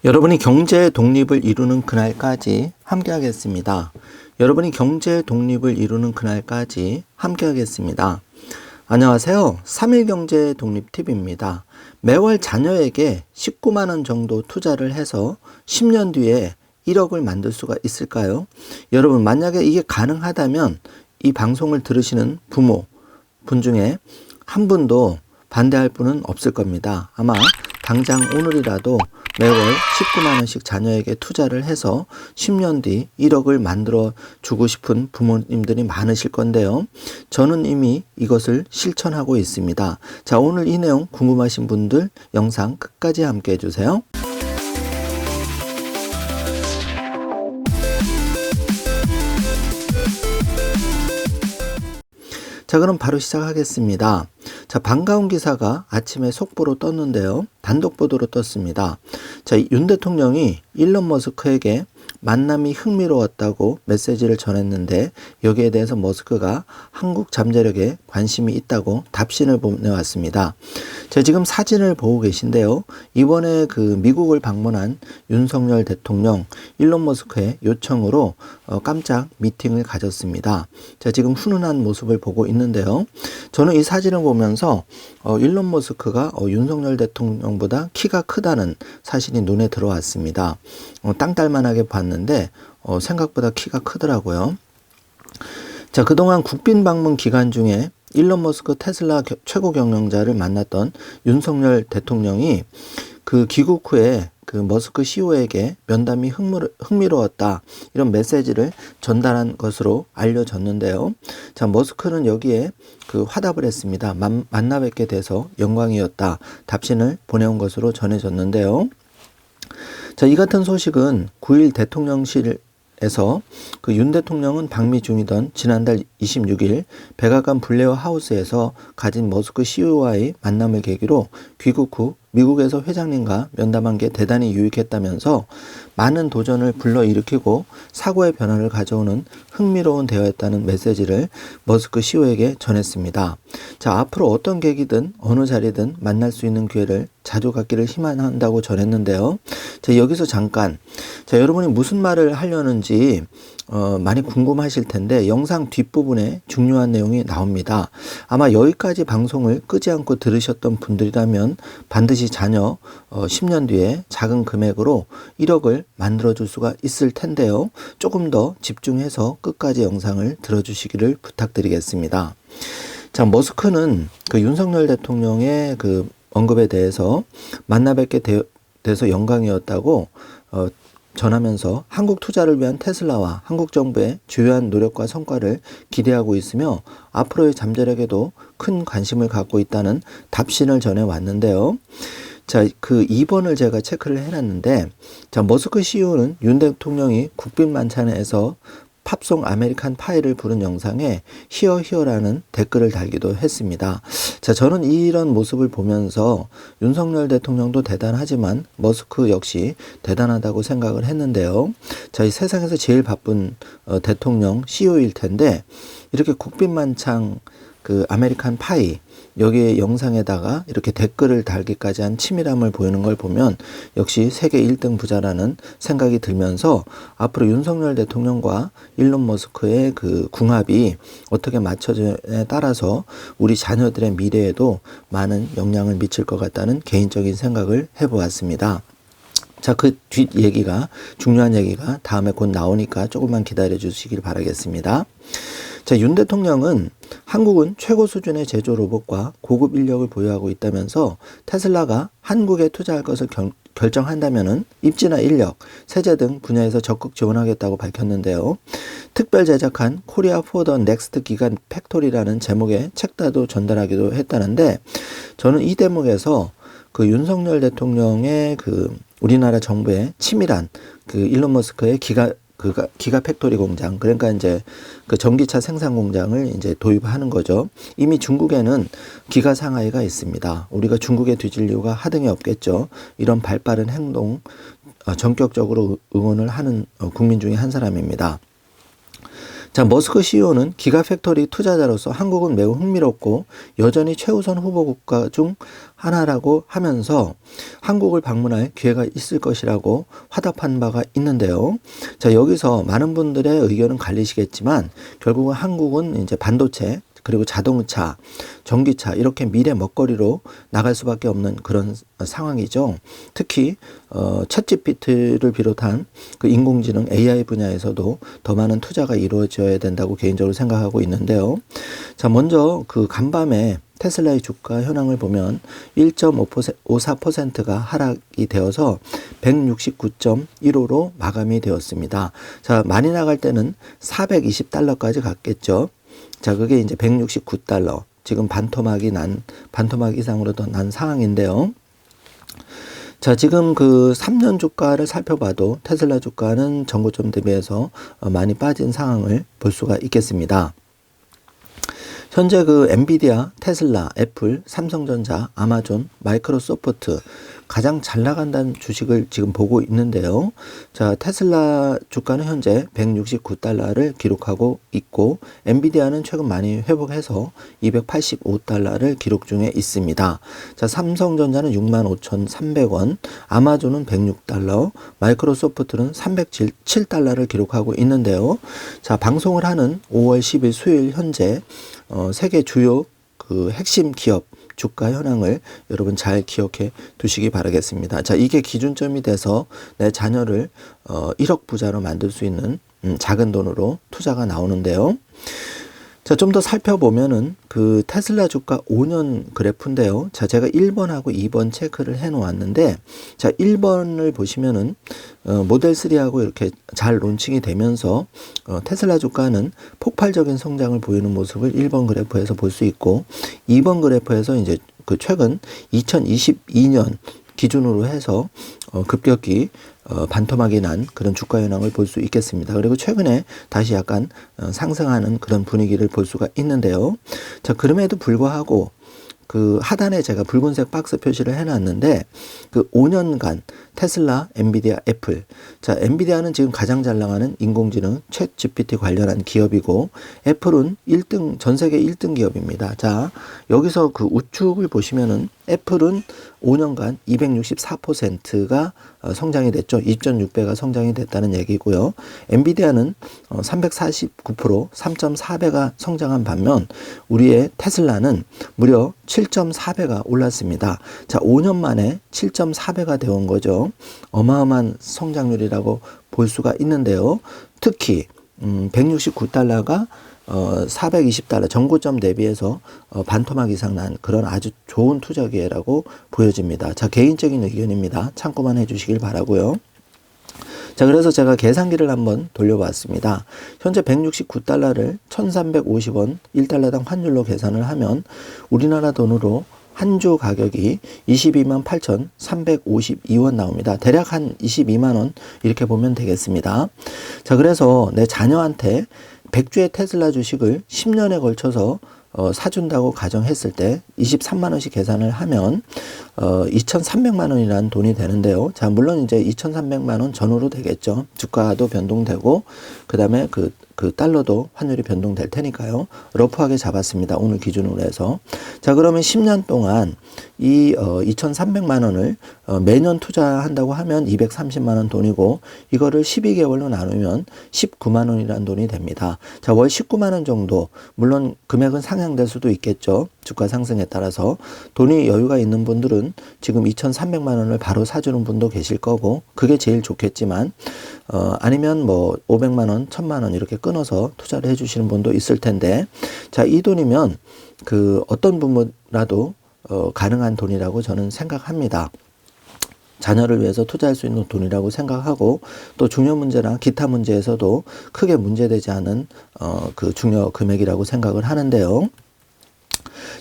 여러분이 경제 독립을 이루는 그날까지 함께 하겠습니다. 여러분이 경제 독립을 이루는 그날까지 함께 하겠습니다. 안녕하세요. 3일 경제 독립 팁입니다. 매월 자녀에게 19만 원 정도 투자를 해서 10년 뒤에 1억을 만들 수가 있을까요? 여러분, 만약에 이게 가능하다면 이 방송을 들으시는 부모 분 중에 한 분도 반대할 분은 없을 겁니다. 아마 당장 오늘이라도 매월 19만 원씩 자녀에게 투자를 해서 10년 뒤 1억을 만들어 주고 싶은 부모님들이 많으실 건데요. 저는 이미 이것을 실천하고 있습니다. 자, 오늘 이 내용 궁금하신 분들 영상 끝까지 함께 해주세요. 자, 그럼 바로 시작하겠습니다. 자, 반가운 기사가 아침에 속보로 떴는데요. 단독 보도로 떴습니다. 자, 윤 대통령이 일론 머스크에게 만남이 흥미로웠다고 메시지를 전했는데 여기에 대해서 머스크가 한국 잠재력에 관심이 있다고 답신을 보내왔습니다. 자, 지금 사진을 보고 계신데요. 이번에 미국을 방문한 윤석열 대통령 일론 머스크의 요청으로 깜짝 미팅을 가졌습니다. 자, 지금 훈훈한 모습을 보고 있는데요. 저는 이 사진을 보면서 일론 머스크가 윤석열 대통령보다 키가 크다는 사실이 눈에 들어왔습니다. 땅딸만하게 봤는데 생각보다 키가 크더라고요. 자, 그동안 국빈 방문 기간 중에 일론 머스크 테슬라 최고 경영자를 만났던 윤석열 대통령이 귀국 후에 머스크 CEO에게 면담이 흥미로웠다, 이런 메시지를 전달한 것으로 알려졌는데요. 자, 머스크는 여기에 화답을 했습니다. 만나 뵙게 돼서 영광이었다, 답신을 보내온 것으로 전해졌는데요. 자, 이 같은 소식은 9일 대통령실에서 윤 대통령은 방미 중이던 지난달 26일 백악관 블레어 하우스에서 가진 머스크 CEO와의 만남을 계기로 귀국 후 미국에서 회장님과 면담한 게 대단히 유익했다면서 많은 도전을 불러일으키고 사고의 변화를 가져오는 흥미로운 대화였다는 메시지를 머스크 CEO에게 전했습니다. 자, 앞으로 어떤 계기든 어느 자리든 만날 수 있는 기회를 자주 갖기를 희망한다고 전했는데요. 자, 여기서 잠깐, 자, 여러분이 무슨 말을 하려는지 많이 궁금하실 텐데 영상 뒷부분에 중요한 내용이 나옵니다. 아마 여기까지 방송을 끄지 않고 들으셨던 분들이라면 반드시 자녀 10년 뒤에 작은 금액으로 1억을 만들어줄 수가 있을 텐데요. 조금 더 집중해서 끝까지 영상을 들어주시기를 부탁드리겠습니다. 자, 머스크는 윤석열 대통령의 언급에 대해서 만나 뵙게 돼서 영광이었다고 전하면서 한국 투자를 위한 테슬라와 한국 정부의 주요한 노력과 성과를 기대하고 있으며 앞으로의 잠재력에도 큰 관심을 갖고 있다는 답신을 전해왔는데요. 자, 2번을 제가 체크를 해놨는데, 자, 머스크 CEO는 윤 대통령이 국빈 만찬에서 팝송 아메리칸 파이를 부른 영상에 히어 히어라는 댓글을 달기도 했습니다. 자, 저는 이런 모습을 보면서 윤석열 대통령도 대단하지만 머스크 역시 대단하다고 생각을 했는데요. 자, 이 세상에서 제일 바쁜 대통령 CEO일 텐데 이렇게 국빈 만찬 아메리칸 파이 여기에 영상에다가 이렇게 댓글을 달기까지 한 치밀함을 보이는 걸 보면 역시 세계 1등 부자라는 생각이 들면서 앞으로 윤석열 대통령과 일론 머스크의 궁합이 어떻게 맞춰지냐에 따라서 우리 자녀들의 미래에도 많은 영향을 미칠 것 같다는 개인적인 생각을 해보았습니다. 자, 뒷 얘기가, 중요한 얘기가 다음에 곧 나오니까 조금만 기다려 주시길 바라겠습니다. 자, 윤 대통령은 한국은 최고 수준의 제조 로봇과 고급 인력을 보유하고 있다면서 테슬라가 한국에 투자할 것을 결정한다면은 입지나 인력, 세제 등 분야에서 적극 지원하겠다고 밝혔는데요. 특별 제작한 코리아 포 더 넥스트 기간 팩토리라는 제목의 책자도 전달하기도 했다는데, 저는 이 대목에서 윤석열 대통령의 우리나라 정부의 치밀한 일론 머스크의 기가 팩토리 공장, 그러니까 이제 전기차 생산 공장을 이제 도입하는 거죠. 이미 중국에는 기가 상하이가 있습니다. 우리가 중국에 뒤질 이유가 하등이 없겠죠. 이런 발빠른 행동 전격적으로 응원을 하는 국민 중에 한 사람입니다. 자, 머스크 CEO는 기가팩토리 투자자로서 한국은 매우 흥미롭고 여전히 최우선 후보 국가 중 하나라고 하면서 한국을 방문할 기회가 있을 것이라고 화답한 바가 있는데요. 자, 여기서 많은 분들의 의견은 갈리시겠지만 결국은 한국은 이제 반도체 그리고 자동차, 전기차 이렇게 미래 먹거리로 나갈 수밖에 없는 그런 상황이죠. 특히 챗GPT를 비롯한 그 인공지능 AI 분야에서도 더 많은 투자가 이루어져야 된다고 개인적으로 생각하고 있는데요. 자, 먼저 그 간밤에 테슬라의 주가 현황을 보면 1.54%가 하락이 되어서 169.15로 마감이 되었습니다. 자, 많이 나갈 때는 420달러까지 갔겠죠. 자, 그게 이제 169달러. 지금 반토막 이상으로 더 난 상황인데요. 자, 지금 그 3년 주가를 살펴봐도 테슬라 주가는 전고점 대비해서 많이 빠진 상황을 볼 수가 있겠습니다. 현재 그 엔비디아, 테슬라, 애플, 삼성전자, 아마존, 마이크로소프트 가장 잘 나간다는 주식을 지금 보고 있는데요. 자, 테슬라 주가는 현재 169달러를 기록하고 있고 엔비디아는 최근 많이 회복해서 285달러를 기록 중에 있습니다. 자, 삼성전자는 65,300원, 아마존은 106달러, 마이크로소프트는 307달러를 기록하고 있는데요. 자, 방송을 하는 5월 10일 수요일 현재 세계 주요 그 핵심 기업 주가 현황을 여러분 잘 기억해 두시기 바라겠습니다. 자, 이게 기준점이 돼서 내 자녀를 1억 부자로 만들 수 있는 작은 돈으로 투자가 나오는데요. 자, 좀 더 살펴보면은 그 테슬라 주가 5년 그래프인데요. 자, 제가 1번하고 2번 체크를 해 놓았는데, 자, 1번을 보시면은 모델 3하고 이렇게 잘 론칭이 되면서 테슬라 주가는 폭발적인 성장을 보이는 모습을 1번 그래프에서 볼 수 있고, 2번 그래프에서 이제 그 최근 2022년 기준으로 해서 급격히 반토막이 난 그런 주가 현황을 볼 수 있겠습니다. 그리고 최근에 다시 약간 상승하는 그런 분위기를 볼 수가 있는데요. 자, 그럼에도 불구하고 그 하단에 제가 붉은색 박스 표시를 해놨는데 그 5년간 테슬라, 엔비디아, 애플. 자, 엔비디아는 지금 가장 잘 나가는 인공지능 챗 GPT 관련한 기업이고 애플은 1등, 전 세계 1등 기업입니다. 자, 여기서 그 우측을 보시면은 애플은 5년간 264%가 성장이 됐죠. 2.6배가 성장이 됐다는 얘기고요. 엔비디아는 349%, 3.4배가 성장한 반면 우리의 테슬라는 무려 7.4배가 올랐습니다. 자, 5년 만에 7.4배가 되온 거죠. 어마어마한 성장률이라고 볼 수가 있는데요. 특히 169달러가 420달러 전고점 대비해서 반토막 이상 난 그런 아주 좋은 투자 기회라고 보여집니다. 자, 개인적인 의견입니다. 참고만 해주시길 바라고요. 자, 그래서 제가 계산기를 한번 돌려봤습니다. 현재 169달러를 1350원 1달러당 환율로 계산을 하면 우리나라 돈으로 한 주 가격이 22만 8,352원 나옵니다. 대략 한 22만 원 이렇게 보면 되겠습니다. 자, 그래서 내 자녀한테 100주의 테슬라 주식을 10년에 걸쳐서 사준다고 가정했을 때 23만 원씩 계산을 하면 2,300만 원이라는 돈이 되는데요. 자, 물론 이제 2,300만 원 전후로 되겠죠. 주가도 변동되고 그다음에 그 달러도 환율이 변동될 테니까요. 러프하게 잡았습니다. 오늘 기준으로 해서. 자, 그러면 10년 동안 이 2,300만 원을 매년 투자한다고 하면 230만 원 돈이고 이거를 12개월로 나누면 19만 원이라는 돈이 됩니다. 자, 월 19만 원 정도, 물론 금액은 상향될 수도 있겠죠. 주가 상승에 따라서. 돈이 여유가 있는 분들은 지금 2,300만 원을 바로 사주는 분도 계실 거고 그게 제일 좋겠지만 아니면 뭐 500만 원, 1,000만 원 이렇게 끊어서 투자를 해주시는 분도 있을 텐데, 자, 이 돈이면 그 어떤 부분이라도 가능한 돈이라고 저는 생각합니다. 자녀를 위해서 투자할 수 있는 돈이라고 생각하고 또 중요 문제나 기타 문제에서도 크게 문제되지 않은 그 중요 금액이라고 생각을 하는데요.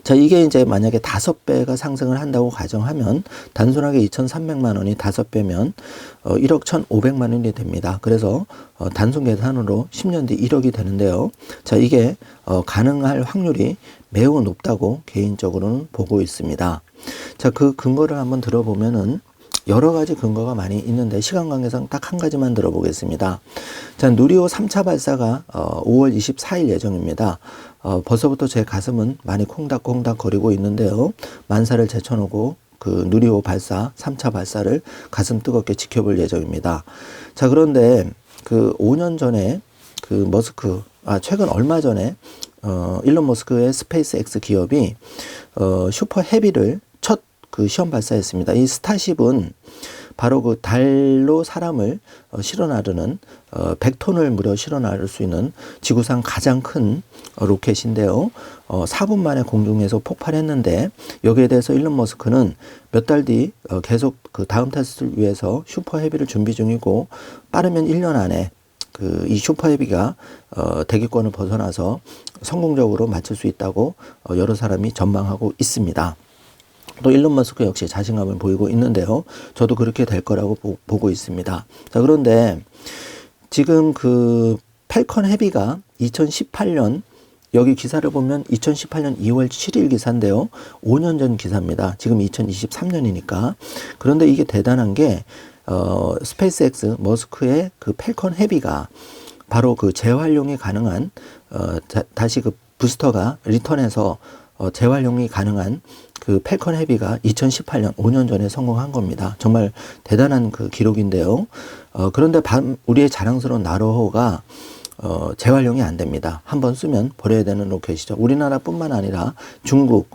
자, 이게 이제 만약에 5배가 상승을 한다고 가정하면 단순하게 2,300만 원이 5배면 1억 1,500만 원이 됩니다. 그래서 단순 계산으로 10년 뒤 1억이 되는데요. 자, 이게 가능할 확률이 매우 높다고 개인적으로는 보고 있습니다. 자, 그 근거를 한번 들어보면은 여러 가지 근거가 많이 있는데 시간 관계상 딱 한 가지만 들어보겠습니다. 자, 누리호 3차 발사가 5월 24일 예정입니다. 벌써부터 제 가슴은 많이 콩닥콩닥 거리고 있는데요. 만사를 제쳐놓고 그 누리호 발사 3차 발사를 가슴 뜨겁게 지켜볼 예정입니다. 자, 그런데 그 5년 전에 그 최근 얼마 전에 일론 머스크의 스페이스X 기업이 슈퍼 헤비를 첫 그 시험 발사했습니다. 이 스타쉽은 바로 그 달로 사람을 실어 나르는 100톤을 무려 실어 나를 수 있는 지구상 가장 큰 로켓인데요. 4분 만에 공중에서 폭발했는데 여기에 대해서 일론 머스크는 몇 달 뒤 계속 그 다음 테스트를 위해서 슈퍼 헤비를 준비 중이고 빠르면 1년 안에 이 슈퍼 헤비가 대기권을 벗어나서 성공적으로 맞출 수 있다고 여러 사람이 전망하고 있습니다. 또 일론 머스크 역시 자신감을 보이고 있는데요. 저도 그렇게 될 거라고 보고 있습니다. 자, 그런데 지금 그 팰컨 헤비가 2018년 여기 기사를 보면 2018년 2월 7일 기사인데요. 5년 전 기사입니다. 지금 2023년이니까. 그런데 이게 대단한 게 스페이스X 머스크의 그 팰컨 헤비가 바로 그 재활용이 가능한 다시 그 부스터가 리턴해서 재활용이 가능한 그 팰컨 헤비가 2018년 5년 전에 성공한 겁니다. 정말 대단한 그 기록인데요. 그런데 우리의 자랑스러운 나로호가 재활용이 안 됩니다. 한번 쓰면 버려야 되는 로켓이죠. 우리나라뿐만 아니라 중국,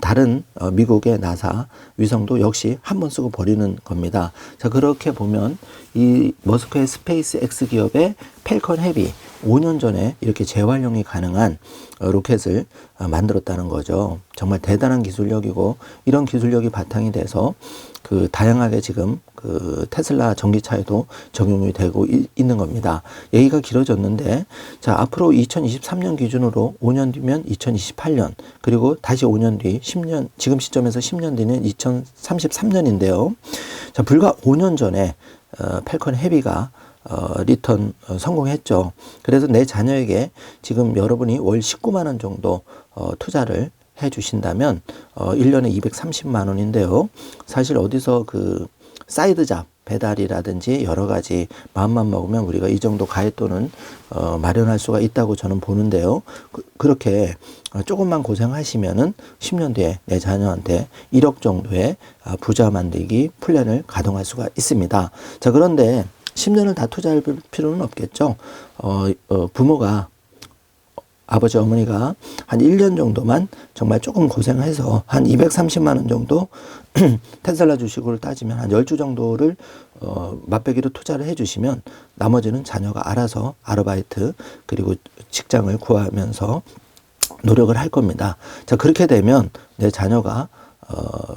다른 미국의 나사 위성도 역시 한번 쓰고 버리는 겁니다. 자, 그렇게 보면 이 머스크의 스페이스X 기업의 팰컨 헤비 5년 전에 이렇게 재활용이 가능한 로켓을 만들었다는 거죠. 정말 대단한 기술력이고 이런 기술력이 바탕이 돼서 그 다양하게 지금 그 테슬라 전기차에도 적용이 되고 있는 겁니다. 얘기가 길어졌는데 자, 앞으로 2023년 기준으로 5년 뒤면 2028년 그리고 다시 5년 뒤 10년 지금 시점에서 10년 뒤는 2033년인데요. 자, 불과 5년 전에 팰컨 헤비가 리턴 성공했죠. 그래서 내 자녀에게 지금 여러분이 월 19만 원 정도 투자를 해 주신다면 1년에 230만 원인데요. 사실 어디서 그 사이드 잡 배달이라든지 여러 가지 마음만 먹으면 우리가 이 정도 가액돈은 마련할 수가 있다고 저는 보는데요. 그렇게 조금만 고생하시면은 10년 뒤에 내 자녀한테 1억 정도의 부자 만들기 플랜을 가동할 수가 있습니다. 자, 그런데 10년을 다 투자할 필요는 없겠죠. 부모가 아버지 어머니가 한 1년 정도만 정말 조금 고생해서 한 230만 원 정도 테슬라 주식으로 따지면 한 10주 정도를 맛배기로 투자를 해 주시면 나머지는 자녀가 알아서 아르바이트 그리고 직장을 구하면서 노력을 할 겁니다. 자, 그렇게 되면 내 자녀가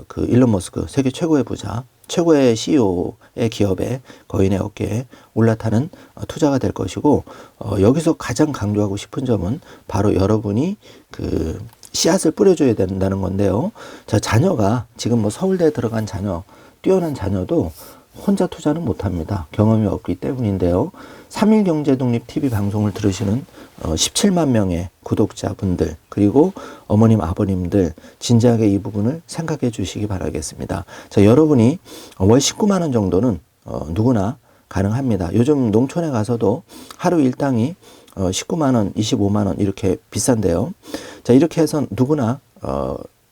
그 일론 머스크 세계 최고의 부자 최고의 CEO의 기업에 거인의 어깨에 올라타는 투자가 될 것이고 여기서 가장 강조하고 싶은 점은 바로 여러분이 그 씨앗을 뿌려줘야 된다는 건데요. 자, 자녀가 지금 뭐 서울대에 들어간 자녀, 뛰어난 자녀도 혼자 투자는 못합니다. 경험이 없기 때문인데요. 3.1경제독립TV 방송을 들으시는 17만 명의 구독자분들 그리고 어머님 아버님들 진지하게 이 부분을 생각해 주시기 바라겠습니다. 자, 여러분이 월 19만 원 정도는 누구나 가능합니다. 요즘 농촌에 가서도 하루 일당이 19만 원, 25만 원 이렇게 비싼데요. 자, 이렇게 해서 누구나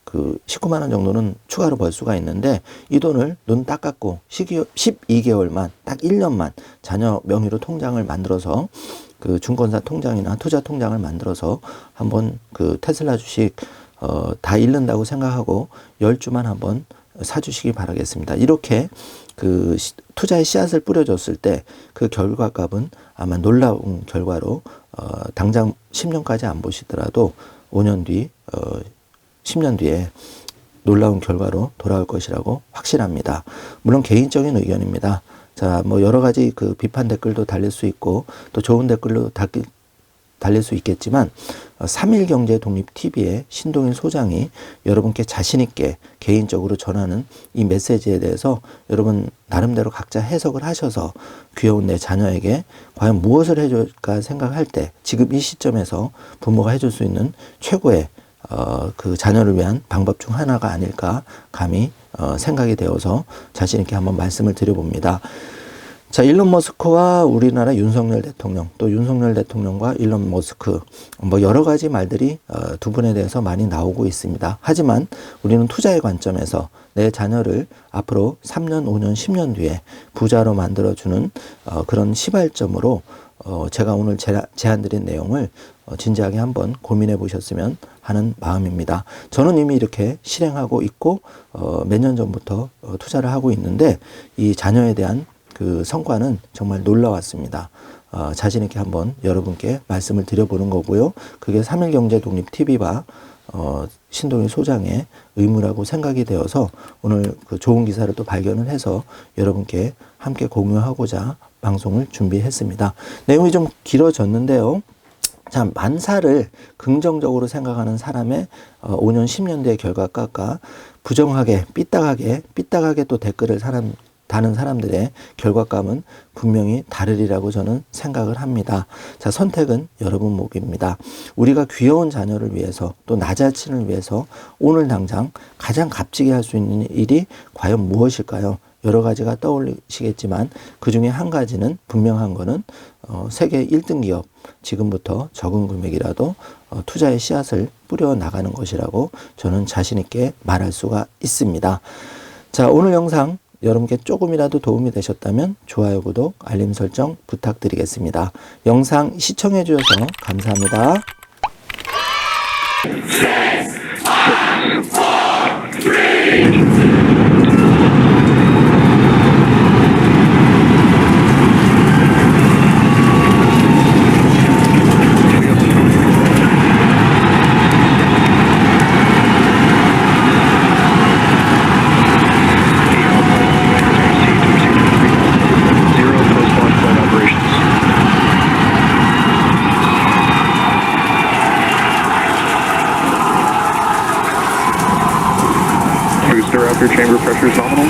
그 19만 원 정도는 추가로 벌 수가 있는데 이 돈을 눈 딱 감고 12개월만 딱 1년만 자녀 명의로 통장을 만들어서 그 증권사 통장이나 투자 통장을 만들어서 한번 그 테슬라 주식 다 잃는다고 생각하고 10주만 한번 사주시기 바라겠습니다. 이렇게 그 투자의 씨앗을 뿌려줬을 때 그 결과값은 아마 놀라운 결과로 당장 10년까지 안 보시더라도 5년 뒤 10년 뒤에 놀라운 결과로 돌아올 것이라고 확신합니다. 물론 개인적인 의견입니다. 자, 뭐 여러 가지 그 비판 댓글도 달릴 수 있고 또 좋은 댓글도 달릴 수 있겠지만 3.1경제독립TV의 신동일 소장이 여러분께 자신있게 개인적으로 전하는 이 메시지에 대해서 여러분 나름대로 각자 해석을 하셔서 귀여운 내 자녀에게 과연 무엇을 해줄까 생각할 때 지금 이 시점에서 부모가 해줄 수 있는 최고의 그 자녀를 위한 방법 중 하나가 아닐까 감히 생각이 되어서 자신 있게 한번 말씀을 드려봅니다. 자, 일론 머스크와 우리나라 윤석열 대통령, 또 윤석열 대통령과 일론 머스크, 뭐 여러 가지 말들이 두 분에 대해서 많이 나오고 있습니다. 하지만 우리는 투자의 관점에서 내 자녀를 앞으로 3년, 5년, 10년 뒤에 부자로 만들어주는 그런 시발점으로 제가 오늘 제안드린 내용을 진지하게 한번 고민해 보셨으면 하는 마음입니다. 저는 이미 이렇게 실행하고 있고 몇 년 전부터 투자를 하고 있는데 이 자녀에 대한 그 성과는 정말 놀라웠습니다. 자신 있게 한번 여러분께 말씀을 드려보는 거고요. 그게 3.1경제독립TV와 신동일 소장의 의무라고 생각이 되어서 오늘 그 좋은 기사를 또 발견을 해서 여러분께 함께 공유하고자 방송을 준비했습니다. 내용이 좀 길어졌는데요. 자, 만사를 긍정적으로 생각하는 사람의 5년, 10년 뒤의 결과값과 부정하게, 삐딱하게 또 댓글을 다는 사람들의 결과감은 분명히 다르리라고 저는 생각을 합니다. 자, 선택은 여러분 몫입니다. 우리가 귀여운 자녀를 위해서 또 나 자신을 위해서 오늘 당장 가장 값지게 할 수 있는 일이 과연 무엇일까요? 여러 가지가 떠올리시겠지만 그 중에 한 가지는 분명한 거는 세계 1등 기업 지금부터 적은 금액이라도 투자의 씨앗을 뿌려 나가는 것이라고 저는 자신 있게 말할 수가 있습니다. 자, 오늘 영상 여러분께 조금이라도 도움이 되셨다면 좋아요, 구독, 알림 설정 부탁드리겠습니다. 영상 시청해 주셔서 감사합니다. Your chamber pressure is nominal.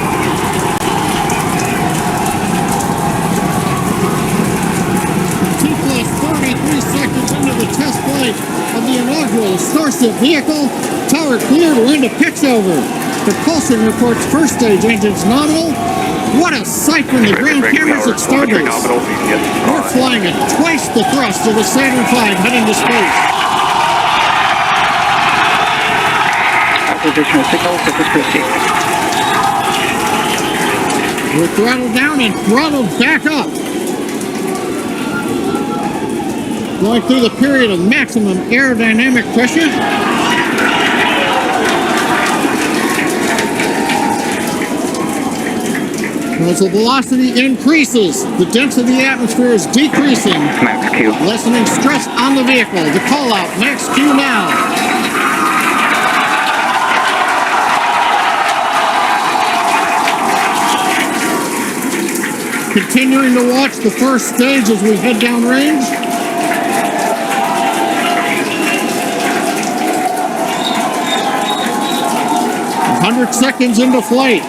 T-plus 33 seconds into the test flight of the inaugural Starship vehicle. Tower cleared, we're into pitch over. Propulsion reports first stage engines nominal. What a sight from the ground cameras at Starbase. We're flying at twice the thrust of the Saturn V heading to space. Acquisition of signal, surface proceed. We're throttled down and throttled back up. Going through the period of maximum aerodynamic pressure. As the velocity increases, the density of the atmosphere is decreasing, Max Q. lessening stress on the vehicle. The call out, max Q now. Continuing to watch the first stage as we head downrange. A 100 seconds into flight.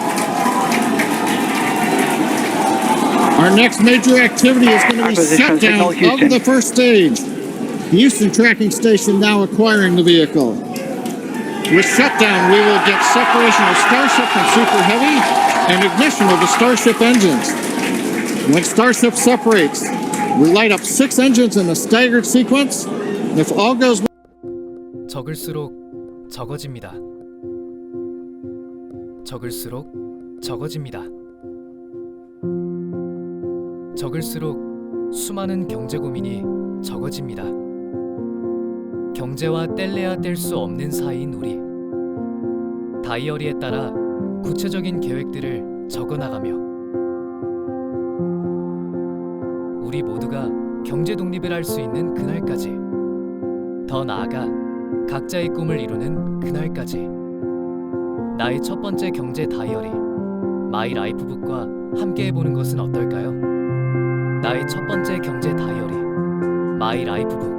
Our next major activity is going to be Acquisition shutdown signal, Houston. of the first stage. The Houston Tracking Station now acquiring the vehicle. With shutdown, we will get separation of Starship from Super Heavy and ignition of the Starship engines. When Starship separates, we light up 6 engines in a staggered sequence. If all goes well, 적을수록 적어집니다. 적을수록 적어집니다. 적을수록 수많은 경제 고민이 적어집니다. 경제와 뗄래야 뗄 수 없는 사이인 우리. 다이어리에 따라 구체적인 계획들을 적어나가며 우리 모두가 경제 독립을 할 수 있는 그날까지, 더 나아가 각자의 꿈을 이루는 그날까지 나의 첫 번째 경제 다이어리 마이 라이프북과 함께 해보는 것은 어떨까요? 나의 첫 번째 경제 다이어리 마이 라이프북.